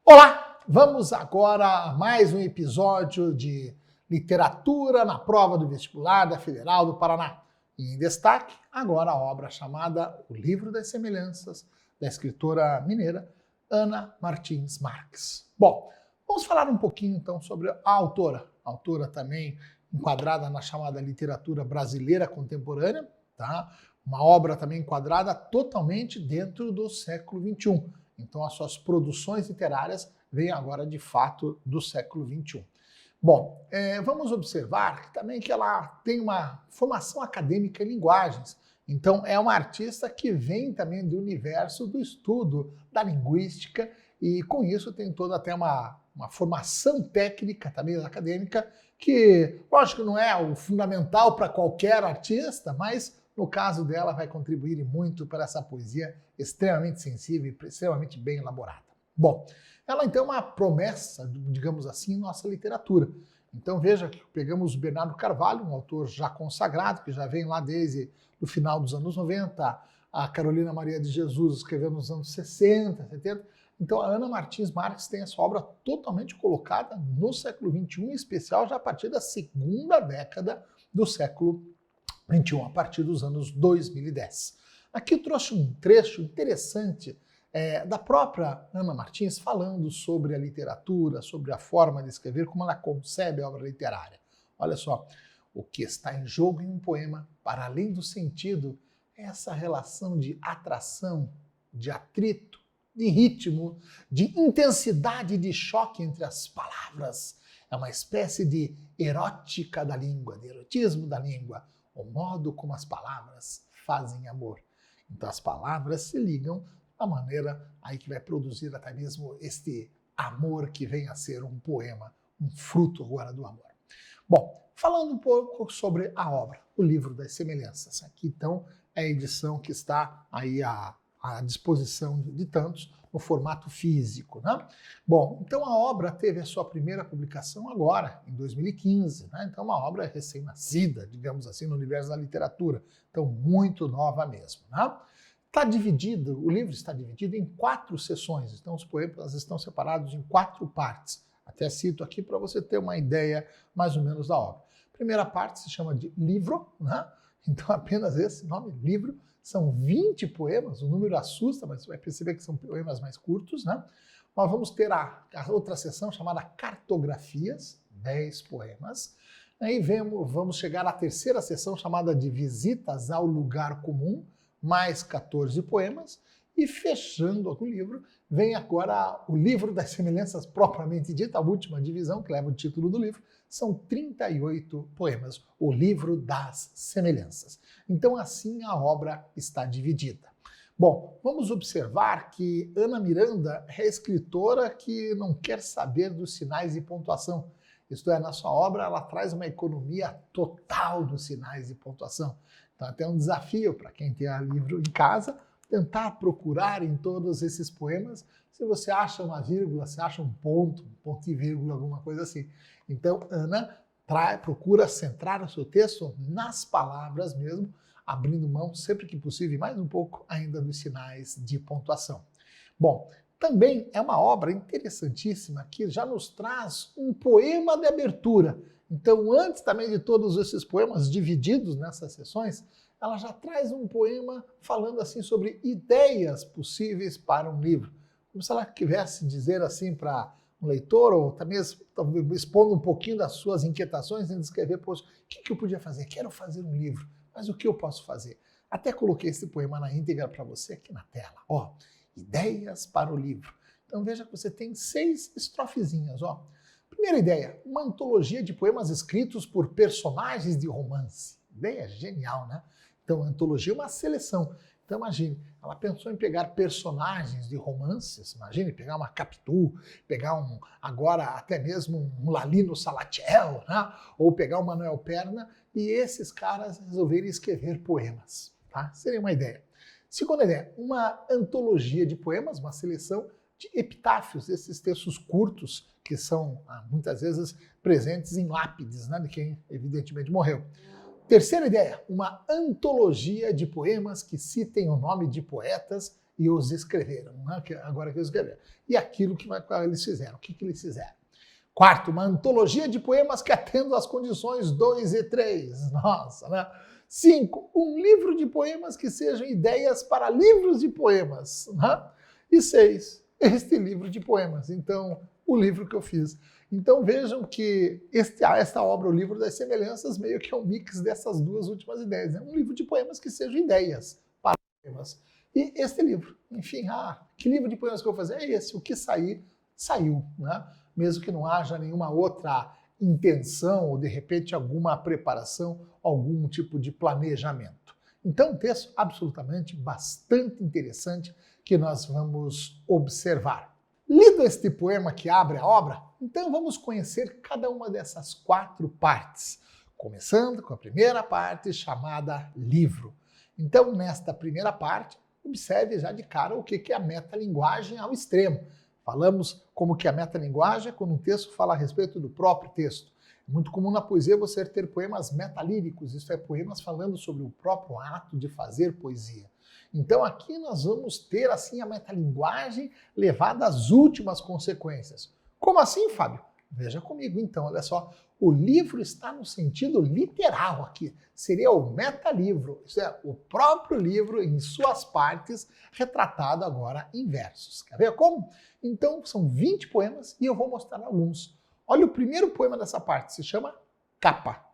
Olá, vamos agora a mais um episódio de literatura na prova do vestibular da Federal do Paraná. E em destaque, agora a obra chamada O Livro das Semelhanças, da escritora mineira Ana Martins Marques. Bom, vamos falar um pouquinho então sobre a autora também enquadrada na chamada literatura brasileira contemporânea, tá? Uma obra também enquadrada totalmente dentro do século XXI. Então, as suas produções literárias vêm agora, de fato, do século XXI. Bom, vamos observar também que ela tem uma formação acadêmica em linguagens. Então, é uma artista que vem também do universo do estudo da linguística e, com isso, tem toda até uma formação técnica também acadêmica que, lógico, não é o fundamental para qualquer artista, mas no caso dela, vai contribuir muito para essa poesia extremamente sensível e extremamente bem elaborada. Bom, ela então é uma promessa, digamos assim, em nossa literatura. Então veja que pegamos o Bernardo Carvalho, um autor já consagrado, que já vem lá desde o final dos anos 90, a Carolina Maria de Jesus escreveu nos anos 60, 70. Então a Ana Martins Marques tem essa obra totalmente colocada no século XXI, em especial já a partir da segunda década do século XXI, a partir dos anos 2010. Aqui eu trouxe um trecho interessante da própria Ana Martins falando sobre a literatura, sobre a forma de escrever, como ela concebe a obra literária. Olha só, o que está em jogo em um poema, para além do sentido, é essa relação de atração, de atrito, de ritmo, de intensidade de choque entre as palavras. É uma espécie de erótica da língua, de erotismo da língua, o modo como as palavras fazem amor. Então as palavras se ligam da maneira aí que vai produzir até mesmo este amor que vem a ser um poema, um fruto agora do amor. Bom, falando um pouco sobre a obra, O Livro das Semelhanças. Aqui então é a edição que está aí à disposição de tantos no formato físico, né? Bom, então a obra teve a sua primeira publicação agora, em 2015, né? Então uma obra recém-nascida, digamos assim, no universo da literatura, então muito nova mesmo, né? Está dividido, o livro está dividido em 4 sessões, então os poemas estão separados em 4 partes. Até cito aqui para você ter uma ideia mais ou menos da obra. A primeira parte se chama de livro, né? Então apenas esse nome, livro. São 20 poemas, o número assusta, mas você vai perceber que são poemas mais curtos, né? Nós vamos ter a outra sessão chamada Cartografias, 10 poemas. Aí vamos chegar à terceira sessão chamada de Visitas ao Lugar Comum, mais 14 poemas. E fechando o livro, vem agora o Livro das Semelhanças propriamente dito, a última divisão, que leva o título do livro, são 38 poemas, o Livro das Semelhanças. Então assim a obra está dividida. Bom, vamos observar que Ana Miranda é escritora que não quer saber dos sinais de pontuação. Isto é, na sua obra ela traz uma economia total dos sinais de pontuação. Então até um desafio para quem tem o livro em casa, tentar procurar em todos esses poemas se você acha uma vírgula, se acha um ponto e vírgula, alguma coisa assim. Então, Ana procura centrar o seu texto nas palavras mesmo, abrindo mão, sempre que possível, e mais um pouco ainda dos sinais de pontuação. Bom, também é uma obra interessantíssima que já nos traz um poema de abertura. Então, antes também de todos esses poemas divididos nessas sessões, ela já traz um poema falando assim sobre ideias possíveis para um livro. Como se ela quisesse dizer assim para um leitor, ou também expondo um pouquinho das suas inquietações em escrever, poxa, o que eu podia fazer? Quero fazer um livro, mas o que eu posso fazer? Até coloquei esse poema na íntegra para você aqui na tela. Ó, ideias para o livro. Então veja que você tem 6 estrofezinhas, ó. Primeira ideia, uma antologia de poemas escritos por personagens de romance. Ideia genial, né? Então, a antologia é uma seleção. Então, imagine, ela pensou em pegar personagens de romances, imagine, pegar uma Capitu, pegar agora até mesmo um Lalino Salatiel, né? Ou pegar um Manuel Perna, e esses caras resolverem escrever poemas, tá? Seria uma ideia. Segunda ideia, uma antologia de poemas, uma seleção de epitáfios, esses textos curtos que são muitas vezes presentes em lápides, né, de quem evidentemente morreu. Terceira ideia, uma antologia de poemas que citem o nome de poetas e os escreveram, né? Agora que eles escreveram. E aquilo que eles fizeram. O que eles fizeram? Quarto, uma antologia de poemas que atendam às condições 2 e 3. Nossa, né? 5, um livro de poemas que sejam ideias para livros de poemas. Né? E 6, este livro de poemas. Então, o livro que eu fiz. Então vejam que esta obra, o Livro das Semelhanças, meio que é um mix dessas duas últimas ideias. Né? Um livro de poemas que sejam ideias para poemas. E este livro, enfim, que livro de poemas que eu vou fazer? É esse, o que sair, saiu. Né? Mesmo que não haja nenhuma outra intenção ou, de repente, alguma preparação, algum tipo de planejamento. Então, um texto absolutamente bastante interessante que nós vamos observar. Lido este poema que abre a obra, então vamos conhecer cada uma dessas 4 partes, começando com a primeira parte chamada livro. Então, nesta primeira parte, observe já de cara o que é a metalinguagem ao extremo. Falamos como que a metalinguagem é quando um texto fala a respeito do próprio texto. É muito comum na poesia você ter poemas metalíricos, isto é, poemas falando sobre o próprio ato de fazer poesia. Então aqui nós vamos ter assim a metalinguagem levada às últimas consequências. Como assim, Fábio? Veja comigo então, olha só. O livro está no sentido literal aqui. Seria o metalivro, isso é, o próprio livro em suas partes, retratado agora em versos. Quer ver como? Então são 20 poemas e eu vou mostrar alguns. Olha o primeiro poema dessa parte, se chama Capa.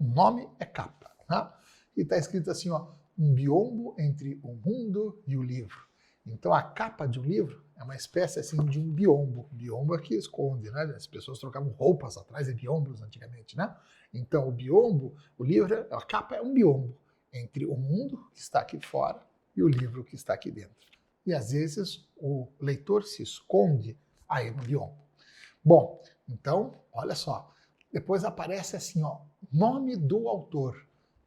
O nome é Capa. Né? E está escrito assim, ó, um biombo entre o mundo e o livro. Então a capa de um livro é uma espécie assim de um biombo. Biombo é que esconde, né? As pessoas trocavam roupas atrás de biombos antigamente, né? Então o biombo, o livro, a capa é um biombo entre o mundo que está aqui fora e o livro que está aqui dentro. E às vezes o leitor se esconde aí no biombo. Bom, então, olha só. Depois aparece assim, ó, nome do autor.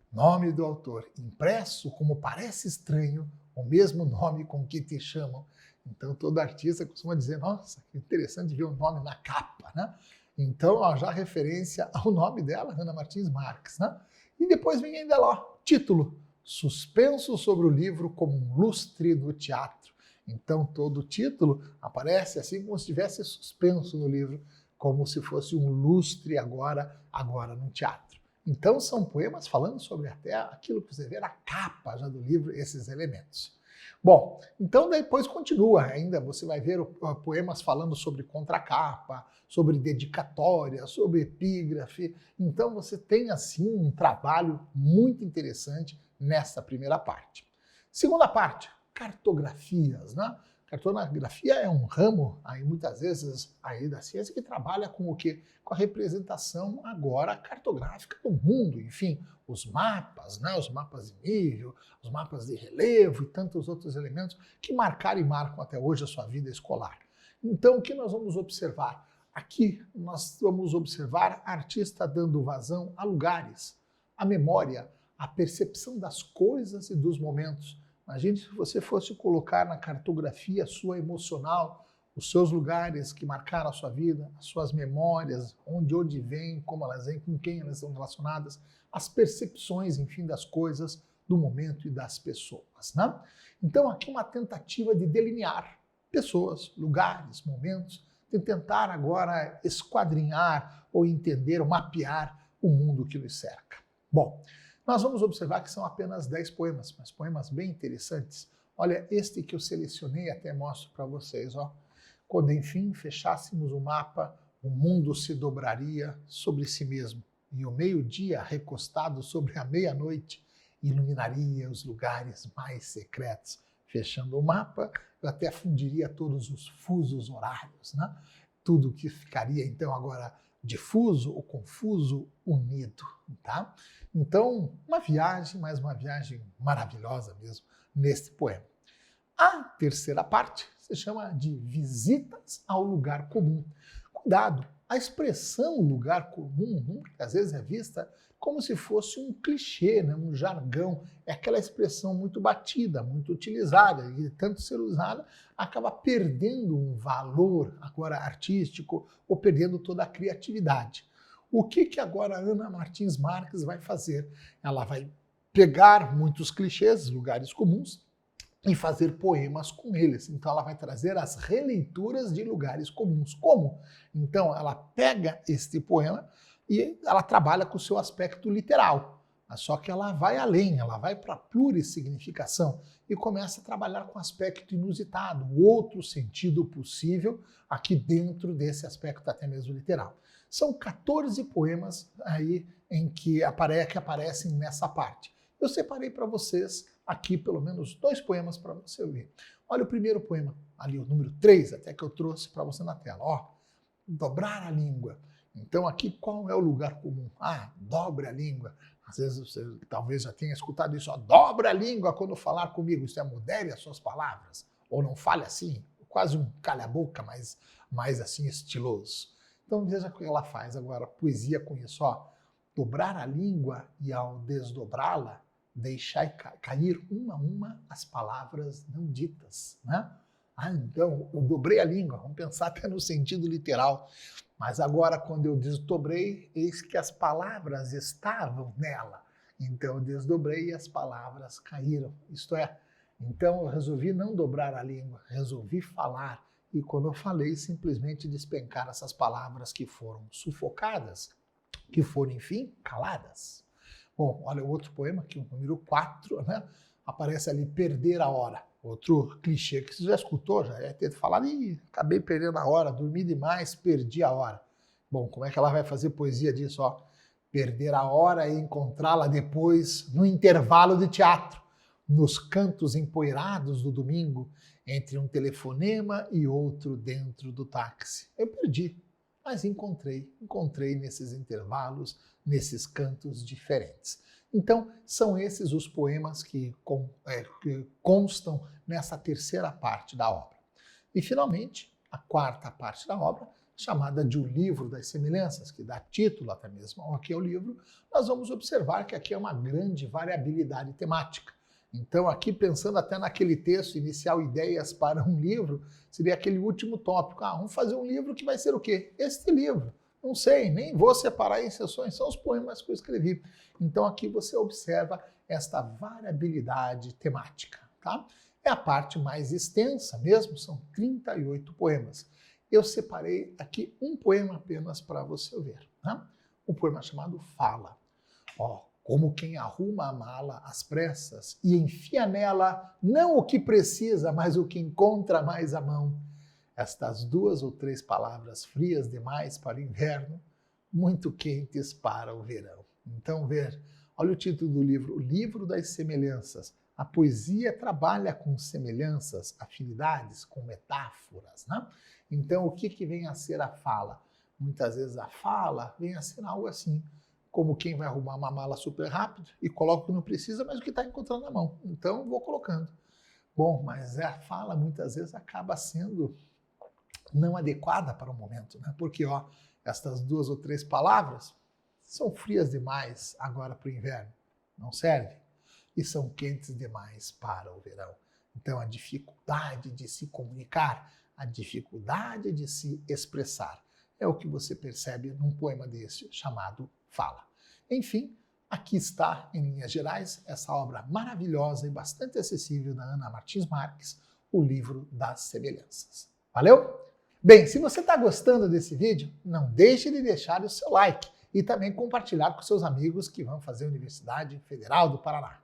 Nome do autor, impresso como parece estranho, o mesmo nome com que te chamam. Então todo artista costuma dizer, nossa, que interessante ver o nome na capa, né? Então, ó, já referência ao nome dela, Ana Martins Marques, né? E depois vem ainda lá, título, suspenso sobre o livro como um lustre no teatro. Então todo o título aparece assim como se estivesse suspenso no livro, como se fosse um lustre agora no teatro. Então são poemas falando sobre até aquilo que você vê na capa já do livro, esses elementos. Bom, então depois continua ainda, você vai ver poemas falando sobre contracapa, sobre dedicatória, sobre epígrafe. Então você tem assim um trabalho muito interessante nessa primeira parte. Segunda parte, cartografias, né? Cartografia é um ramo, aí muitas vezes, aí da ciência que trabalha com o quê? Com a representação agora cartográfica do mundo, enfim, os mapas, né? Os mapas de nível, os mapas de relevo e tantos outros elementos que marcaram e marcam até hoje a sua vida escolar. Então, o que nós vamos observar? Aqui nós vamos observar a artista dando vazão a lugares, a memória, a percepção das coisas e dos momentos. Imagine se você fosse colocar na cartografia sua emocional, os seus lugares que marcaram a sua vida, as suas memórias, onde vêm, como elas vêm, com quem elas estão relacionadas, as percepções, enfim, das coisas, do momento e das pessoas. Né? Então, aqui uma tentativa de delinear pessoas, lugares, momentos, de tentar agora esquadrinhar ou entender, ou mapear o mundo que nos cerca. Bom, nós vamos observar que são apenas 10 poemas, mas poemas bem interessantes. Olha, este que eu selecionei, até mostro para vocês. Ó. Quando, enfim, fechássemos o mapa, o mundo se dobraria sobre si mesmo, e o meio-dia, recostado sobre a meia-noite, iluminaria os lugares mais secretos. Fechando o mapa, eu até fundiria todos os fusos horários, né? Tudo que ficaria, então, agora difuso ou confuso, unido, tá? Então, uma viagem, mas uma viagem maravilhosa mesmo, neste poema. A terceira parte se chama de Visitas ao Lugar Comum. Cuidado, a expressão lugar comum muitas vezes é vista como se fosse um clichê, né? Um jargão. É aquela expressão muito batida, muito utilizada, e tanto ser usada, acaba perdendo um valor agora artístico ou perdendo toda a criatividade. O que agora a Ana Martins Marques vai fazer? Ela vai pegar muitos clichês, lugares comuns, e fazer poemas com eles. Então ela vai trazer as releituras de lugares comuns. Como? Então ela pega este poema e ela trabalha com o seu aspecto literal. Só que ela vai além, ela vai para a plurissignificação e começa a trabalhar com aspecto inusitado, outro sentido possível aqui dentro desse aspecto até mesmo literal. São 14 poemas aí que aparecem nessa parte. Eu separei para vocês aqui pelo menos 2 poemas para você ouvir. Olha o primeiro poema, ali o número 3, até que eu trouxe para você na tela. Ó, dobrar a língua. Então aqui qual é o lugar comum? Ah, dobre a língua. Às vezes você talvez já tenha escutado isso, ó, dobra a língua quando falar comigo. Isso é modere as suas palavras. Ou não fale assim, quase um calha-boca, mais assim estiloso. Então veja o que ela faz agora, poesia com isso, ó. Dobrar a língua e ao desdobrá-la, deixar cair uma a uma as palavras não ditas, né? Ah, então eu dobrei a língua, vamos pensar até no sentido literal. Mas agora, quando eu desdobrei, eis que as palavras estavam nela. Então eu desdobrei e as palavras caíram. Isto é, então eu resolvi não dobrar a língua, resolvi falar. E quando eu falei, simplesmente despencar essas palavras que foram sufocadas, que foram, enfim, caladas. Bom, olha o outro poema aqui, o número 4, né? Aparece ali, perder a hora. Outro clichê que você já escutou, já é ter falado, ih, acabei perdendo a hora, dormi demais, perdi a hora. Bom, como é que ela vai fazer poesia disso? Ó? Perder a hora e encontrá-la depois no intervalo de teatro, nos cantos empoeirados do domingo, entre um telefonema e outro dentro do táxi. Eu perdi, mas encontrei nesses intervalos, nesses cantos diferentes. Então, são esses os poemas que constam nessa terceira parte da obra. E, finalmente, a quarta parte da obra, chamada de O Livro das Semelhanças, que dá título até mesmo ao que é o livro, nós vamos observar que aqui é uma grande variabilidade temática. Então, aqui, pensando até naquele texto inicial, Ideias para um Livro, seria aquele último tópico. Ah, vamos fazer um livro que vai ser o quê? Este livro. Não sei, nem vou separar em seções, são os poemas que eu escrevi. Então aqui você observa esta variabilidade temática, tá? É a parte mais extensa mesmo, são 38 poemas. Eu separei aqui um poema apenas para você ver, tá? Um poema chamado Fala. Ó, como quem arruma a mala às pressas e enfia nela não o que precisa, mas o que encontra mais à mão. Estas 2 ou 3 palavras frias demais para o inverno, muito quentes para o verão. Então, olha o título do livro, O Livro das Semelhanças. A poesia trabalha com semelhanças, afinidades, com metáforas, né? Então, o que vem a ser a fala? Muitas vezes a fala vem a ser algo assim, como quem vai arrumar uma mala super rápido e coloca o que não precisa, mas o que está encontrando na mão. Então, vou colocando. Bom, mas a fala muitas vezes acaba sendo não adequada para o momento, né? Porque ó, estas 2 ou 3 palavras são frias demais agora para o inverno, não serve, e são quentes demais para o verão. Então a dificuldade de se comunicar, a dificuldade de se expressar, é o que você percebe num poema desse chamado Fala. Enfim, aqui está, em linhas gerais, essa obra maravilhosa e bastante acessível da Ana Martins Marques, O Livro das Semelhanças. Valeu? Bem, se você está gostando desse vídeo, não deixe de deixar o seu like e também compartilhar com seus amigos que vão fazer a Universidade Federal do Paraná.